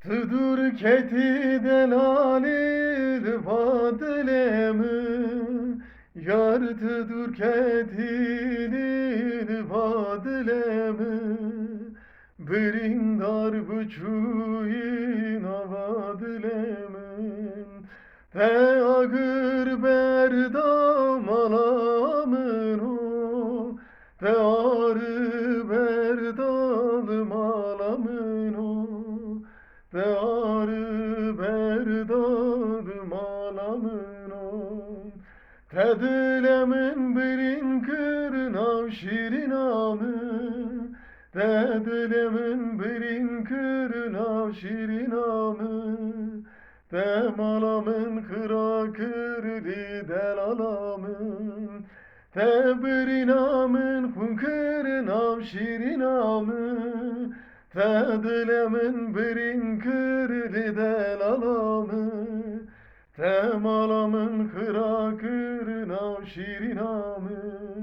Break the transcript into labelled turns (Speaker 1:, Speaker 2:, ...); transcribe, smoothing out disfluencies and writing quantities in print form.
Speaker 1: Tudur keti delalil vadlemi Yar tudur ketilil vadlemi Birindar buçuğin avadlemin Ve agır berdam alamın o Ve arı berdalım alamın o ve arı berdadım alamın on Tedilemin birin kırnav şirin amı Tedilemin birin kırnav şirin amı Ve malamın kıra kırli del alamın Tebirin amın kun kırnav şirin amı Tedilemin birin kırlı del alamı Temalamın kıra kırnav şirin amı